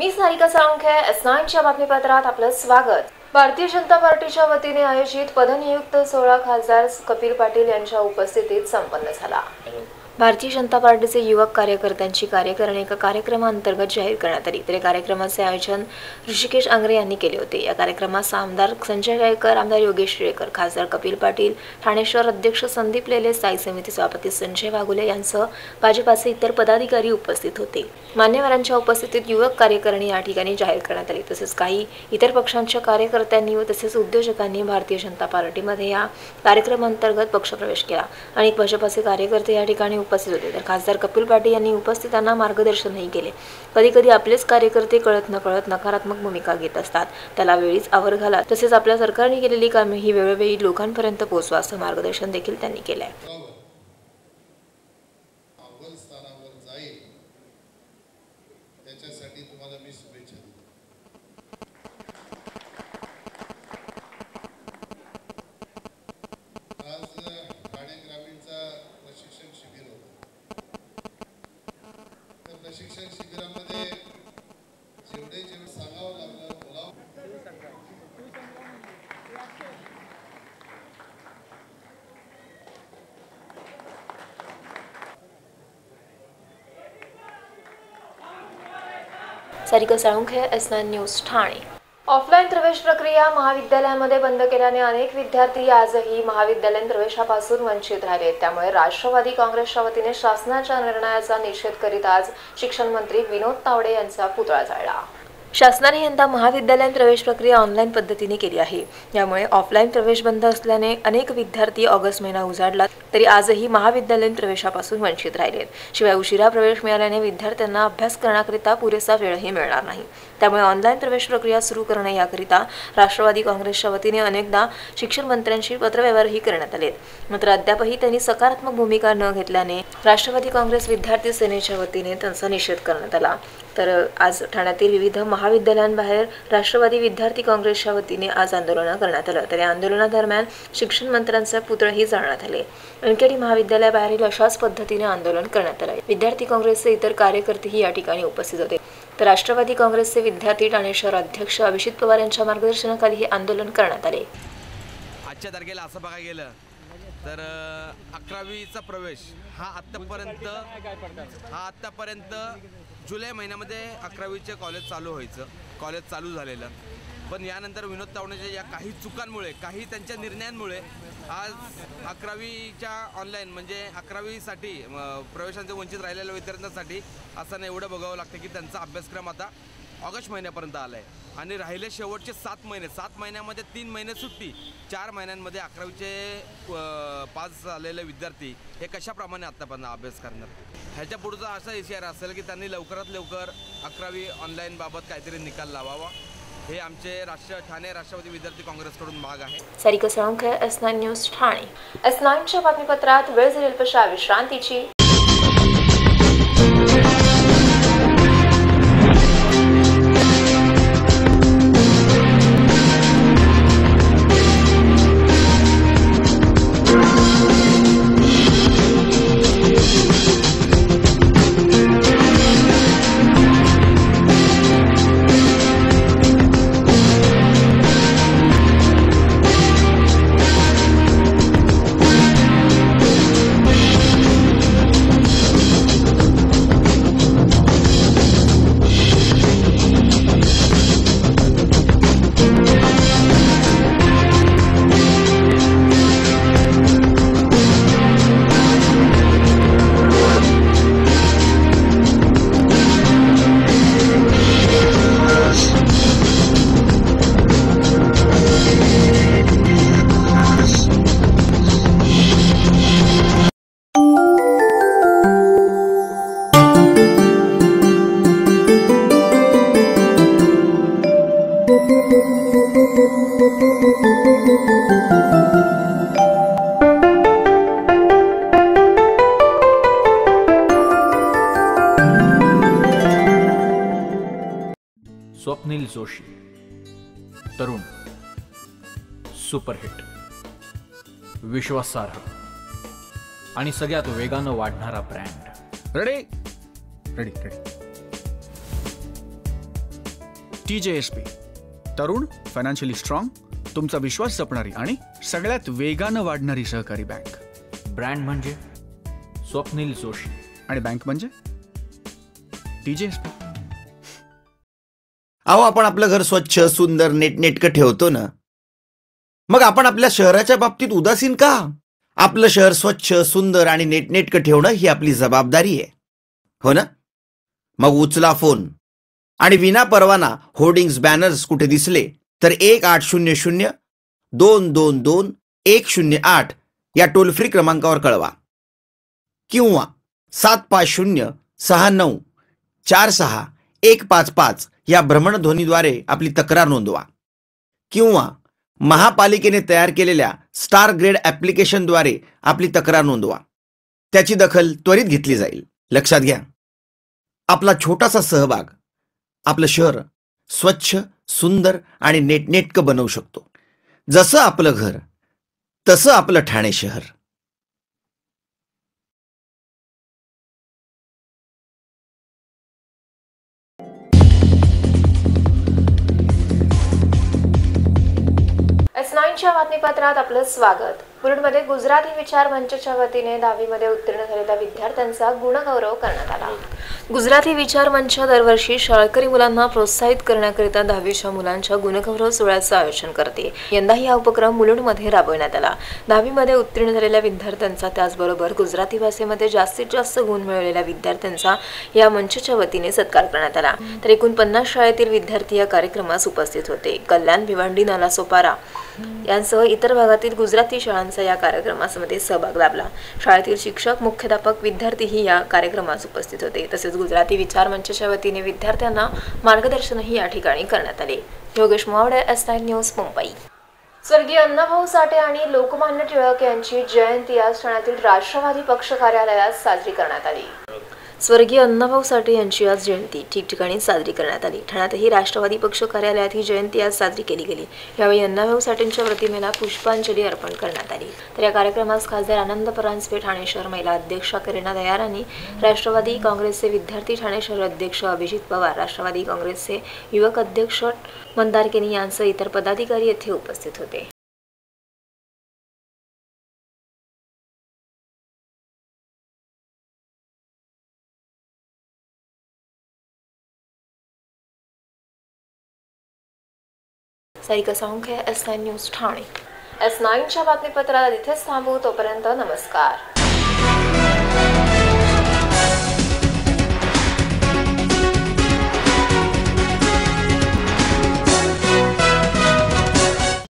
मी सारिका साळुंखे, S9च्या बातमीपत्रात आपलं स्वागत। भारतीय जनता पार्टीच्या वतीने आयोजित पदनियुक्त 16 खासदार कपिल पाटील यांच्या उपस्थितीत संपन्न झाला। भारतीय जनता पार्टीचे युवक कार्यकर्त्यांची कार्यकारिणी एका कार्यक्रमाअंतर्गत जाहीर करण्यात आली। तर कार्यक्रमाचे आयोजन ऋषिकेश आंग्रे यांनी केले होते। या कार्यक्रमात आमदार संजय गायकर, आमदार योगेश टिळेकर, खासदार कपिल पाटील, ठाणे शहर अध्यक्ष संदीप लेले, स्थायी समिती सभापती संजय वाघुले यांसह भाजपाचे इतर पदाधिकारी उपस्थित होते। मान्यवरांच्या उपस्थितीत युवक कार्यकारिणी या ठिकाणी जाहीर करण्यात आली। तसेच काही इतर पक्षांच्या कार्यकर्त्यांनी व तसेच उद्योजकांनी भारतीय जनता पार्टीमध्ये या कार्यक्रमाअंतर्गत पक्षप्रवेश केला। अनेक भाजपाचे कार्यकर्ते या ठिकाणी उपस्थित होते। तर खासदार कपिल पाटील यांनी उपस्थितांना मार्गदर्शनही केले। कधी आपलेच कार्यकर्ते कळत नकळत नकारात्मक भूमिका घेत असतात, त्याला वेळीच आवर घाला, तसेच आपल्या सरकारने केलेली कामे ही वेळोवेळी लोकांपर्यंत पोहोचवा असं मार्गदर्शन देखील त्यांनी केले आहे। त्याच्यासाठी तुम्हाला मी शुभेच्छा देतो। आज ठाणे ग्रामीणचा प्रशिक्षण शिबिर होतं। त्या प्रशिक्षण शिबिरामध्ये जेवढे सांगावं लागलं बोलावं Sarika Salunkhe, S9 news, Thane. Offline प्रवेश प्रक्रिया महाविद्यालयामध्ये बंद केल्याने अनेक विद्यार्थी आजही महाविद्यालयीन प्रवेशापासून वंचित राहिले। त्यामुळे राष्ट्रवादी काँग्रेसच्या वतीने शासनाच्या निर्णयाचा निषेध करीत आज शिक्षण मंत्री विनोद तावडे यांचा पुतळा जाळला। शासनाने यंदा महाविद्यालयीन प्रवेश प्रक्रिया ऑनलाईन पद्धतीने केली आहे। यामुळे ऑफलाईन प्रवेश बंद असल्याने अनेक विद्यार्थी ऑगस्ट महिना उजाडला तरी आजही महाविद्यालयीन प्रवेशापासून वंचित राहिलेत। शिवाय उशिरा प्रवेश मिळाल्याने विद्यार्थ्यांना अभ्यास करण्याकरिता पुरेसा वेळही मिळणार नाही। त्यामुळे ऑनलाईन प्रवेश प्रक्रिया सुरू करणे याकरिता राष्ट्रवादी काँग्रेसच्या वतीने अनेकदा शिक्षण मंत्र्यांशी पत्रव्यवहारही करण्यात आले, मात्र अद्यापही त्यांनी सकारात्मक भूमिका न घेतल्याने राष्ट्रवादी काँग्रेस विद्यार्थी सेनेच्या वतीने त्यांचा निषेध करण्यात आला। तर आज ठाण्यातील विविध महाविद्यालयांबाहेर राष्ट्रवादी विद्यार्थी काँग्रेसच्या वतीने आज आंदोलन करण्यात आलं। तर या आंदोलनादरम्यान शिक्षण मंत्र्यांचे पुतळेही जाळण्यात आले। एनकेडी महाविद्यालयाबाहेरील अशाच पद्धतीने आंदोलन करण्यात आले। विद्यार्थी काँग्रेसचे इतर कार्यकर्तेही या ठिकाणी उपस्थित होते। तर राष्ट्रवादी काँग्रेसचे विद्यार्थी ठाणे शहर अध्यक्ष अभिजित पवार यांच्या मार्गदर्शनाखाली हे आंदोलन करण्यात आले। आजच्या तारखेला असं बघायला गेलं तर 11वीचा प्रवेश हा आत्तापर्यंत जुलै महिन्यामध्ये 11वीचे कॉलेज चालू झालेलं, पण यानंतर विनोद तावडेच्या या काही चुकांमुळे, काही त्यांच्या निर्णयांमुळे आज 11वीच्या ऑनलाईन म्हणजे 11वीसाठी प्रवेशांचे वंचित राहिलेल्या विद्यार्थ्यांसाठी असताना एवढं बघावं लागतं की त्यांचा अभ्यासक्रम आता ऑगस्ट महिन्यापर्यंत आला आहे आणि राहिले शेवटचे 7 महिन्यामध्ये 3 महिने सुट्टी, 4 महिन्यांमध्ये 11वीचे पास झालेले विद्यार्थी हे कशाप्रमाणे आत्तापर्यंत अभ्यास करणार। ह्याच्या पुढचा असा इशारा असेल की त्यांनी लवकरात लवकर 11वी ऑनलाईन बाबत काहीतरी निकाल लावावा, हे आमचे ठाणे राष्ट्रवादी विद्यार्थी काँग्रेसकडून माग आहे। Sarika Salunkhe, S9 news, Thane. S9च्या बातमीपत्रात वेळ झाली अल्पशा विश्रांतीची। स्वप्नील जोशी, तरुण, सुपरहिट, विश्वासार्ह आणि सगळ्यात वेगानं वाढणारा brand. Ready ready ready TJSP, तरुण, फायनान्शियली स्ट्रॉंग, तुमचा विश्वास जपणारी आणि सगळ्यात वेगानं वाढणारी सहकारी बँक. ब्रँड म्हणजे स्वप्नील जोशी. आणि बँक म्हणजे TJSP. अहो, आपण आपलं घर स्वच्छ, सुंदर, नीटनेटकं ठेवतो ना, मग आपण आपल्या शहराच्या बाबतीत उदासीन का? आपलं शहर स्वच्छ, सुंदर आणि नीटनेटकं ठेवणं ही आपली जबाबदारी आहे, हो ना? मग उचला फोन आणि विना परवाना होर्डिंग्स, बॅनर्स कुठे दिसले तर 1800-222-108 या टोल फ्री क्रमांकावर कळवा किंवा 750-6946-155 या भ्रमणध्वनीद्वारे आपली तक्रार नोंदवा किंवा महापालिकेने तयार केलेल्या स्टार ग्रेड ॲप्लिकेशनद्वारे आपली तक्रार नोंदवा. त्याची दखल त्वरित घेतली जाईल. लक्षात घ्या, आपला छोटासा सहभाग आपलं शहर स्वच्छ, सुंदर आणि नीटनेटकं बनवू शकतो. जसं आपलं घर तसं आपलं ठाणे शहर. S9च्या बातमीपत्रात आपलं स्वागत. मुलुंडमध्ये गुजराती विचार मंचच्या वतीने 10वीमध्ये उत्तीर्ण झालेल्या विद्यार्थ्यांचा गुणगौरव करण्यात आला. गुजराती विचार मंच दरवर्षी शाळकरी मुलांना प्रोत्साहित करण्याकरिता 10वीच्या मुलांच्या गुणगौरव सोहळ्याचं आयोजन करते. यंदाही हा उपक्रम मुलुंडमध्ये राबवण्यात आला. 10वीमध्ये उत्तीर्ण झालेल्या विद्यार्थ्यांचा, त्याचबरोबर गुजराती भाषेमध्ये जास्तीत जास्त गुण मिळवलेल्या विद्यार्थ्यांचा या मंचच्या वतीने सत्कार करण्यात आला. तर एकूण 50 शाळेतील विद्यार्थी या कार्यक्रमास उपस्थित होते. कल्याण, भिवंडी, नालासोपारा यांसह इतर भागातील गुजराती शाळांचा या कार्यक्रमामध्ये सहभाग लाभला. शाळेतील शिक्षक, मुख्याध्यापक, विद्यार्थीही या कार्यक्रमास उपस्थित होते. तसेच गुजराती विचार मंचच्या वतीने विद्यार्थ्यांना मार्गदर्शनही या ठिकाणी करण्यात आले. Yogesh Mowade, S9 news, Mumbai. स्वर्गीय अण्णाभाऊ साठे आणि लोकमान्य टिळक यांची जयंती आज ठाण्यातील राष्ट्रवादी पक्ष कार्यालयात साजरी करण्यात आली. स्वर्गीय अण्णाभाऊ साठे यांची आज जयंती ठिकठिकाणी साजरी करण्यात आली. ठाण्यातही राष्ट्रवादी पक्ष कार्यालयात ही जयंती आज साजरी केली गेली. यावेळी अण्णाभाऊ साठेंच्या प्रतिमेला पुष्पांजली अर्पण करण्यात आली. तर या कार्यक्रमास खासदार आनंद परांजपे, ठाणे शहर महिला अध्यक्षा करीना दयारानी, राष्ट्रवादी काँग्रेसचे विद्यार्थी ठाणे शहर अध्यक्ष अभिजित पवार, राष्ट्रवादी काँग्रेसचे युवक अध्यक्ष मंदार केनी यांसह इतर पदाधिकारी येथे उपस्थित होते. Sarika Salunkhe, S9 news, Thane. S9च्या बातमीपत्रात इथेच थांबू. तोपर्यंत नमस्कार.